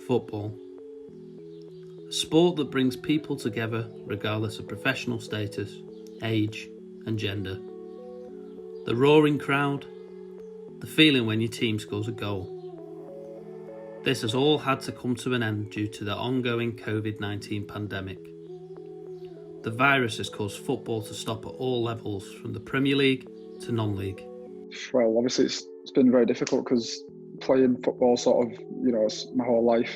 Football. A sport that brings people together regardless of professional status, age and gender. The roaring crowd, the feeling when your team scores a goal. This has all had to come to an end due to the ongoing COVID-19 pandemic. The virus has caused football to stop at all levels, from the Premier League to non-league. Well, obviously it's been very difficult because playing football sort of, it's my whole life.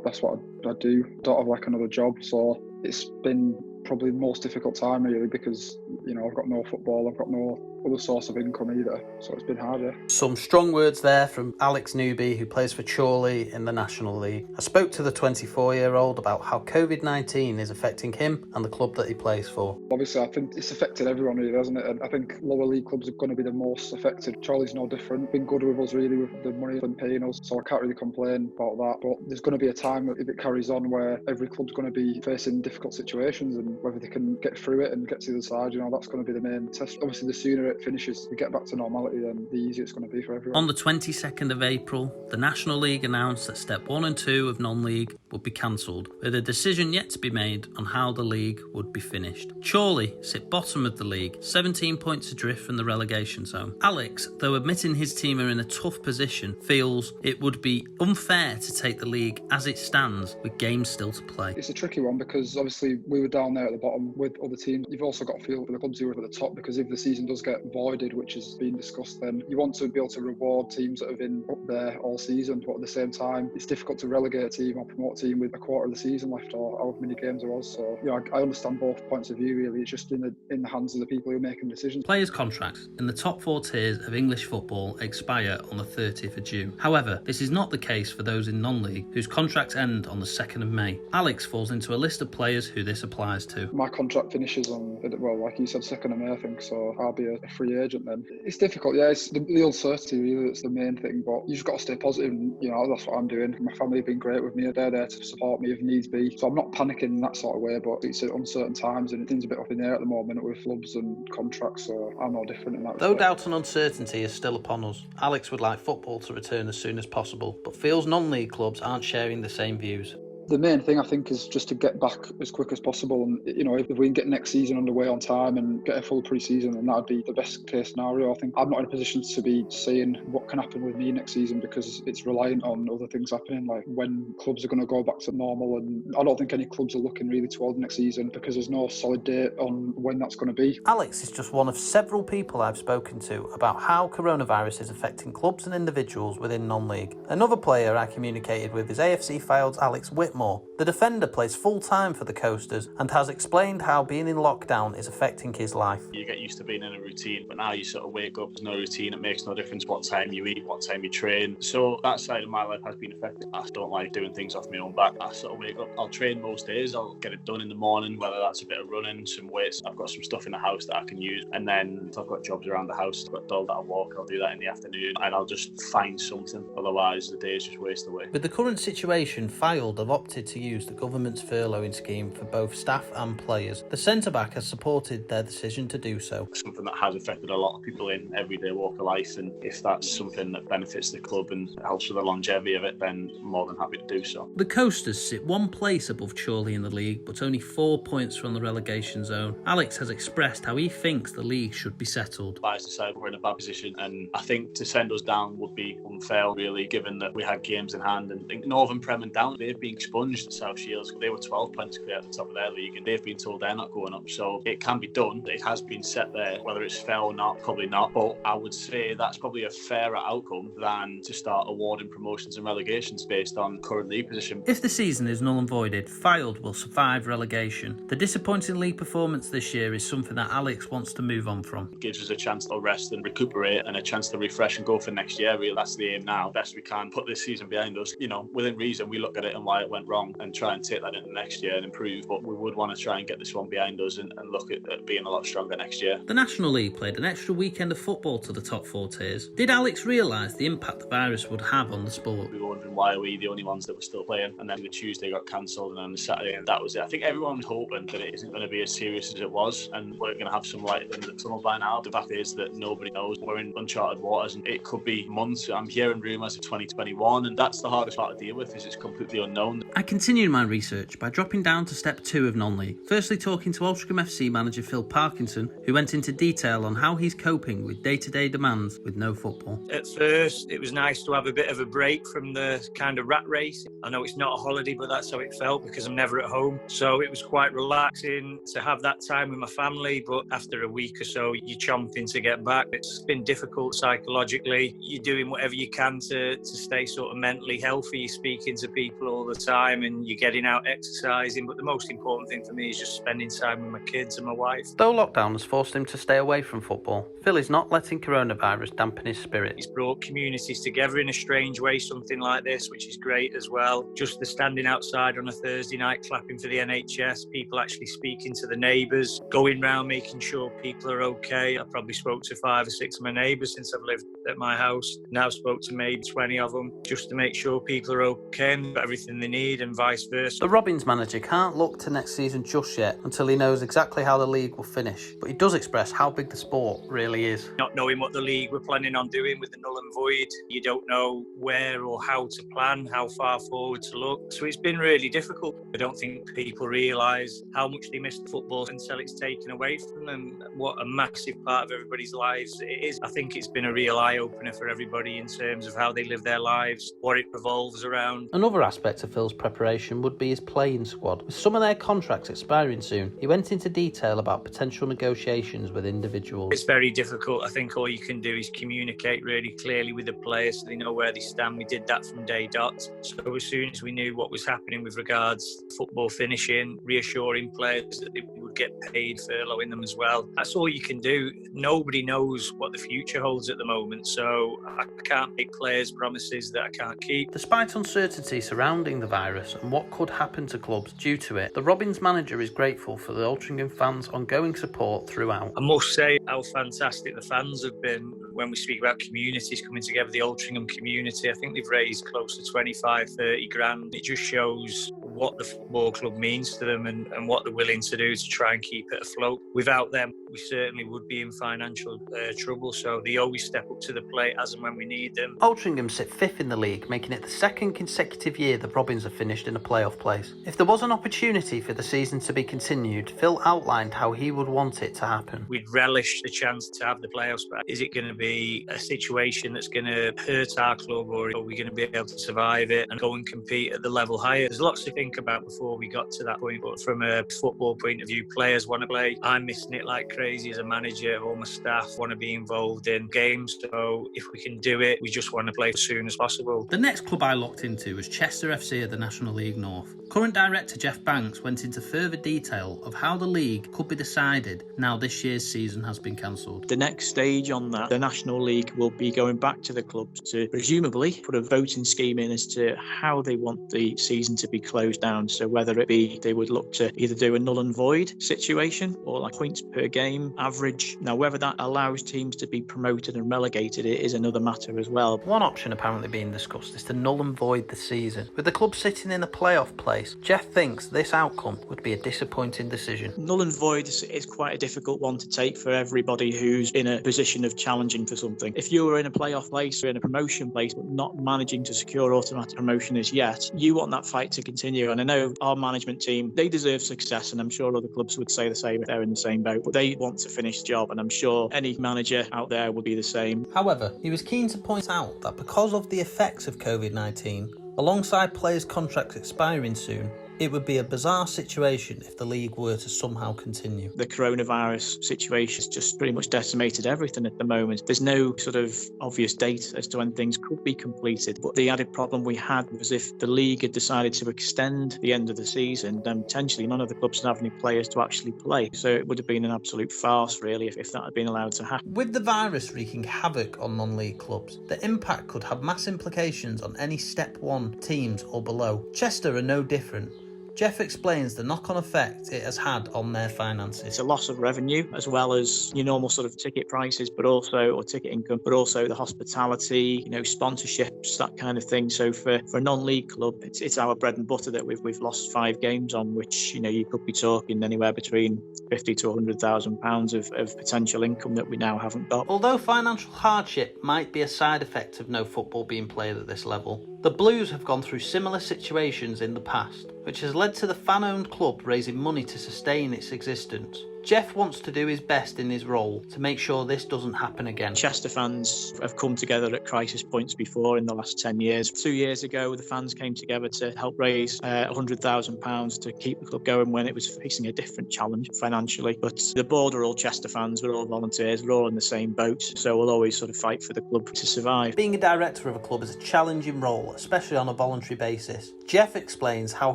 That's what I do. Don't have like another job, so it's been probably the most difficult time really because I've got no football, I've got no other source of income either, so it's been harder. Some strong words there from Alex Newby, who plays for Chorley in the National League. I spoke to the 24-year-old about how COVID-19 is affecting him and the club that he plays for. Obviously I think it's affected everyone really, hasn't it? And I think lower league clubs are going to be the most affected. Chorley's no different, been good with us really with the money and paying us, so I can't really complain about that. But there's going to be a time if it carries on where every club's going to be facing difficult situations, and whether they can get through it and get to the other side, that's going to be the main test. Obviously the sooner it finishes, we get back to normality, then the easier it's going to be for everyone. On the 22nd of April, the National League announced that Step 1 and 2 of non-league would be cancelled, with a decision yet to be made on how the league would be finished. Chorley sit bottom of the league, 17 points adrift from the relegation zone. Alex, though admitting his team are in a tough position, feels it would be unfair to take the league as it stands with games still to play. It's a tricky one because obviously we were down there at the bottom with other teams. You've also got to feel for the clubs who are at the top, because if the season does get voided, which has been discussed, then you want to be able to reward teams that have been up there all season. But at the same time, it's difficult to relegate a team or promote a team with a quarter of the season left, or however many games there was. So I understand both points of view really. It's just in the hands of the people who are making decisions. Players' contracts in the top 4 tiers of English football expire on the 30th of June. However, this is not the case for those in non-league whose contracts end on the 2nd of May. Alex falls into a list of players who this applies to. My contract finishes on, like you said, 2nd of May I think, so I'll be a free agent then. It's difficult, it's the uncertainty really that's the main thing, but you just got to stay positive, and that's what I'm doing. My family have been great with me, they're there to support me if needs be, so I'm not panicking in that sort of way, but it's at uncertain times and things are a bit up in the air at the moment with clubs and contracts, so I'm no different in that respect. Though doubt and uncertainty is still upon us, Alex would like football to return as soon as possible, but feels non-league clubs aren't sharing the same views. The main thing I think is just to get back as quick as possible, and if we can get next season underway on time and get a full pre-season, then that'd be the best case scenario. I think I'm not in a position to be saying what can happen with me next season because it's reliant on other things happening, like when clubs are going to go back to normal, and I don't think any clubs are looking really towards next season because there's no solid date on when that's going to be. Alex is just one of several people I've spoken to about how coronavirus is affecting clubs and individuals within non-league. Another player I communicated with is AFC Fylde's Alex Whitmore. The defender plays full-time for the Coasters and has explained how being in lockdown is affecting his life. You get used to being in a routine, but now you sort of wake up, there's no routine, it makes no difference what time you eat, what time you train. So that side of my life has been affected. I don't like doing things off my own back. I sort of wake up, I'll train most days, I'll get it done in the morning, whether that's a bit of running, some weights, I've got some stuff in the house that I can use, and then if I've got jobs around the house, I've got a dog that I walk, I'll do that in the afternoon, and I'll just find something, otherwise the days just waste away. With the current situation, Fylde have opted to use the government's furloughing scheme for both staff and players. The centre-back has supported their decision to do so. Something that has affected a lot of people in everyday walk of life, and if that's something that benefits the club and helps with the longevity of it, then I'm more than happy to do so. The Coasters sit 1 place above Chorley in the league, but only 4 points from the relegation zone. Alex has expressed how he thinks the league should be settled. I decided we're in a bad position, and I think to send us down would be unfair really, given that we had games in hand, and I think Northern Prem and Down, they've been expunged. South Shields, they were 12 points clear at the top of their league, and they've been told they're not going up, so it can be done. It has been set there. Whether it's fair or not, probably not, but I would say that's probably a fairer outcome than to start awarding promotions and relegations based on current league position. If the season is null and voided, Fylde will survive relegation. The disappointing league performance this year is something that Alex wants to move on from. It gives us a chance to rest and recuperate and a chance to refresh and go for next year. Really, that's the aim now. Best we can put this season behind us. Within reason, we look at it and why it went wrong and and try and take that into next year and improve. But we would want to try and get this one behind us and look at being a lot stronger next year. The National League played an extra weekend of football to the top 4 tiers. Did Alex realise the impact the virus would have on the sport? We were wondering why are we the only ones that were still playing, and then the Tuesday got cancelled and then the Saturday, and that was it. I think everyone was hoping that it isn't going to be as serious as it was and we're going to have some light in the tunnel by now. The fact is that nobody knows. We're in uncharted waters and it could be months. I'm hearing rumours of 2021 and that's the hardest part to deal with, is it's completely unknown. I continued my research by dropping down to step 2 of non-league, firstly talking to Altrincham FC manager Phil Parkinson, who went into detail on how he's coping with day-to-day demands with no football. At first, it was nice to have a bit of a break from the kind of rat race. I know it's not a holiday, but that's how it felt because I'm never at home. So it was quite relaxing to have that time with my family. But after a week or so, you're chomping to get back. It's been difficult psychologically. You're doing whatever you can to stay sort of mentally healthy. You're speaking to people all the time and you're getting out exercising. But the most important thing for me is just spending time with my kids and my wife. Though lockdown has forced him to stay away from football, Phil is not letting coronavirus dampen his spirit. It's brought communities together in a strange way, something like this, which is great as well. Just the standing outside on a Thursday night clapping for the NHS, people actually speaking to the neighbours, going round making sure people are okay. I probably spoke to 5 or 6 of my neighbours since I've lived at my house. Now I've spoke to maybe 20 of them just to make sure people are okay and got everything they need and vice versa. The Robins manager can't look to next season just yet until he knows exactly how the league will finish, but he does express how big the sport really is. Not knowing what the league were planning on doing with the null and void, you don't know where or how to plan, how far forward to look. So it's been really difficult. I don't think people realise how much they miss football until it's taken away from them, what a massive part of everybody's lives it is. I think it's been a real eye-opener for everybody in terms of how they live their lives, what it revolves around. Another aspect of Phil's preparation would be his playing squad. With some of their contracts expiring soon, he went into detail about potential negotiations with individuals. It's very difficult. I think all you can do is communicate really clearly with the players so they know where they stand. We did that from day dot. So as soon as we knew what was happening with regards to football finishing, reassuring players that they would get paid, furloughing them as well. That's all you can do. Nobody knows what the future holds at the moment, so I can't make players promises that I can't keep. Despite uncertainty surrounding the virus and what could happen to clubs due to it, the Robins manager is grateful for the Altrincham fans' ongoing support throughout. I must say how fantastic the fans have been. When we speak about communities coming together, the Altrincham community, I think they've raised close to 25-30 grand. It just shows what the football club means to them and what they're willing to do to try and keep it afloat. Without them, we certainly would be in financial trouble, so they always step up to the plate as and when we need them. Altrincham sit 5th in the league, making it the 2nd consecutive year the Robins have finished in a playoff place. If there was an opportunity for the season to be continued, Phil outlined how he would want it to happen. We'd relish the chance to have the playoffs back. Is it going to be a situation that's going to hurt our club, or are we going to be able to survive it and go and compete at the level higher? There's lots to think about before we got to that point, but from a football point of view, players want to play. I'm missing it like crazy as a manager. All my staff want to be involved in games, so if we can do it, we just want to play as soon as possible. The next club I looked into was Chester FC of the National League North. Current director Jeff Banks went into further detail of how the league could be decided now this year's season has been cancelled. The next stage on that, the National League will be going back to the clubs to presumably put a voting scheme in as to how they want the season to be closed down. So whether it be they would look to either do a null and void situation or like points per game average. Now whether that allows teams to be promoted and relegated, it is another matter as well. One option apparently being discussed is to null and void the season. With the club sitting in a playoff place, Jeff thinks this outcome would be a disappointing decision. Null and void is quite a difficult one to take for everybody who's in a position of challenging for something. If you were in a playoff place or in a promotion place but not managing to secure automatic promotion as yet, you want that fight to continue. And I know our management team, they deserve success, and I'm sure other clubs would say the same if they're in the same boat, but they want to finish the job, and I'm sure any manager out there would be the same. However, he was keen to point out that because of the effects of COVID-19, alongside players' contracts expiring soon, It would be a bizarre situation if the league were to somehow continue. The coronavirus situation has just pretty much decimated everything at the moment. There's no sort of obvious date as to when things could be completed. But the added problem we had was if the league had decided to extend the end of the season, then potentially none of the clubs would have any players to actually play. So it would have been an absolute farce, really, if that had been allowed to happen. With the virus wreaking havoc on non-league clubs, the impact could have mass implications on any Step 1 teams or below. Chester are no different. Jeff explains the knock-on effect it has had on their finances. It's a loss of revenue as well as your normal sort of ticket prices, or ticket income, but also the hospitality, sponsorships, that kind of thing. So for a non-league club, it's our bread and butter that we've lost 5 games on, which you could be talking anywhere between £50,000 to £100,000 of potential income that we now haven't got. Although financial hardship might be a side effect of no football being played at this level, the Blues have gone through similar situations in the past, which has led to the fan-owned club raising money to sustain its existence. Jeff wants to do his best in his role to make sure this doesn't happen again. Chester fans have come together at crisis points before in the last 10 years. 2 years ago, the fans came together to help raise £100,000 to keep the club going when it was facing a different challenge financially. But the board are all Chester fans, we're all volunteers, we're all in the same boat, so we'll always sort of fight for the club to survive. Being a director of a club is a challenging role, especially on a voluntary basis. Jeff explains how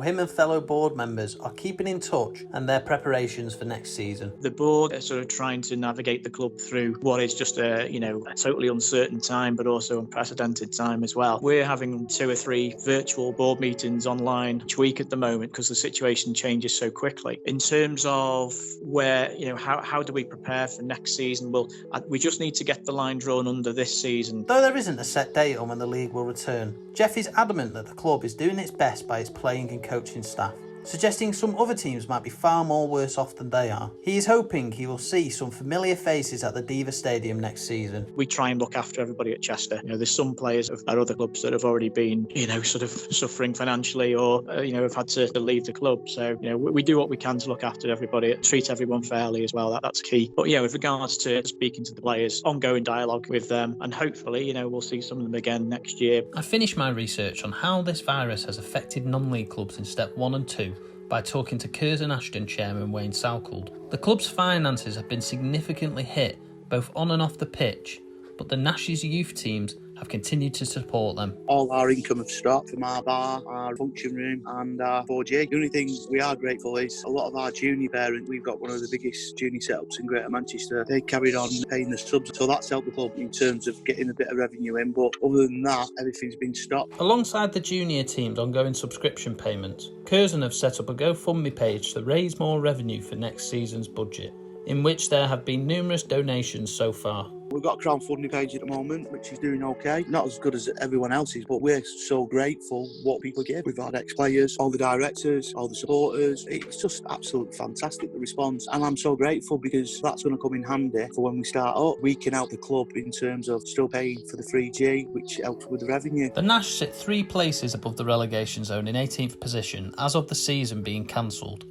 him and fellow board members are keeping in touch and their preparations for next season. The board are sort of trying to navigate the club through what is just a totally uncertain time, but also unprecedented time as well. We're having 2 or 3 virtual board meetings online each week at the moment because the situation changes so quickly. In terms of where, how do we prepare for next season? Well, we just need to get the line drawn under this season. Though there isn't a set date on when the league will return, Jeff is adamant that the club is doing its best by its playing and coaching staff, suggesting some other teams might be far more worse off than they are. He is hoping he will see some familiar faces at the Diva Stadium next season. We try and look after everybody at Chester. There's some players of our other clubs that have already been, sort of suffering financially or, have had to leave the club. So, we do what we can to look after everybody, treat everyone fairly as well. That's key. But, with regards to speaking to the players, ongoing dialogue with them, and hopefully, we'll see some of them again next year. I finished my research on how this virus has affected non-league clubs in Step 1 and 2 by talking to Curzon Ashton chairman Wayne Salkeld. The club's finances have been significantly hit, both on and off the pitch, but the Nash's youth teams have continued to support them. All our income have stopped from our bar, our function room and our 4G. The only thing we are grateful is a lot of our junior parents, we've got one of the biggest junior setups in Greater Manchester, they carried on paying the subs, so that's helped the club in terms of getting a bit of revenue in, but other than that, everything's been stopped. Alongside the junior team's ongoing subscription payments, Curzon have set up a GoFundMe page to raise more revenue for next season's budget, in which there have been numerous donations so far. We've got a crowdfunding page at the moment, which is doing okay. Not as good as everyone else's, but we're so grateful what people give. We've had ex-players, all the directors, all the supporters. It's just absolutely fantastic, the response. And I'm so grateful because that's going to come in handy for when we start up. We can help the club in terms of still paying for the 3G, which helps with the revenue. The Nash sit 3 places above the relegation zone in 18th position as of the season being cancelled.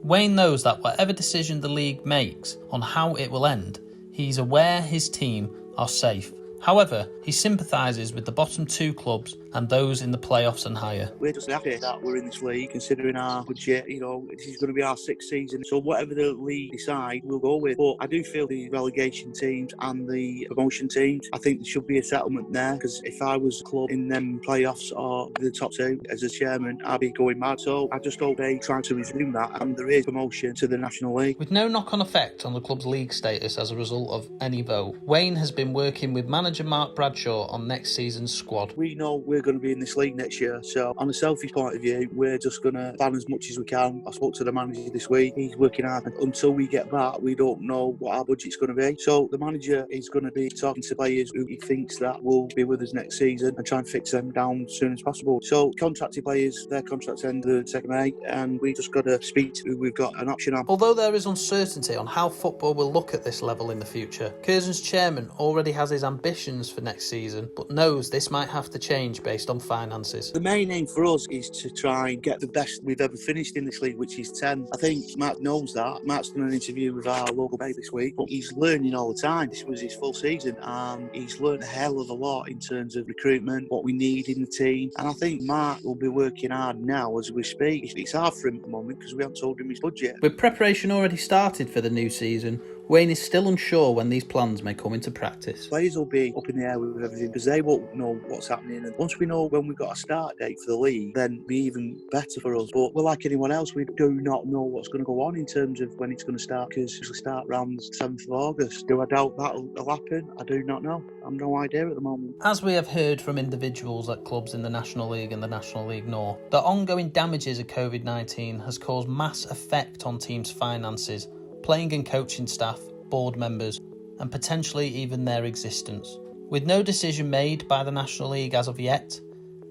Wayne knows that whatever decision the league makes on how it will end, he's aware his team are safe. However, he sympathises with the bottom 2 clubs and those in the playoffs and higher. We're just happy that we're in this league, considering our budget. This is going to be our 6th season, so whatever the league decide, we'll go with. But I do feel the relegation teams and the promotion teams, I think there should be a settlement there, because if I was a club in them playoffs or the top 2 as a chairman, I'd be going mad. So I just hope they try to resume that and there is promotion to the National League. With no knock-on effect on the club's league status as a result of any vote, Wayne has been working with manager Mark Bradshaw on next season's squad. We know we're going to be in this league next year, so on a selfish point of view, we're just going to plan as much as we can. I spoke to the manager this week, he's working hard, and until we get back, we don't know what our budget's going to be. So the manager is going to be talking to players who he thinks that will be with us next season and try and fix them down as soon as possible. So contracted players, their contracts end the 2nd May, and we just got to speak to who we've got an option on. Although there is uncertainty on how football will look at this level in the future, Curzon's chairman already has his ambitions for next season, but knows this might have to change based based on finances. The main aim for us is to try and get the best we've ever finished in this league, which is 10. I think Mark knows that. Mark's done an interview with our local mate this week, but he's learning all the time. This was his full season, and he's learned a hell of a lot in terms of recruitment, what we need in the team. And I think Mark will be working hard now as we speak. It's hard for him at the moment because we haven't told him his budget. With preparation already started for the new season, Wayne is still unsure when these plans may come into practice. Players will be up in the air with everything because they won't know what's happening. And once we know when we've got a start date for the league, then it'll be even better for us. But we're like anyone else, we do not know what's going to go on in terms of when it's going to start, because it'll start around the 7th of August. Do I doubt that'll happen? I do not know. I've no idea at the moment. As we have heard from individuals at clubs in the National League and the National League North, the ongoing damages of COVID-19 has caused mass effect on teams' finances, playing and coaching staff, board members, and potentially even their existence. With no decision made by the National League as of yet,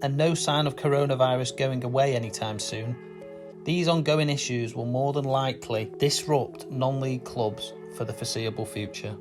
and no sign of coronavirus going away anytime soon, these ongoing issues will more than likely disrupt non-league clubs for the foreseeable future.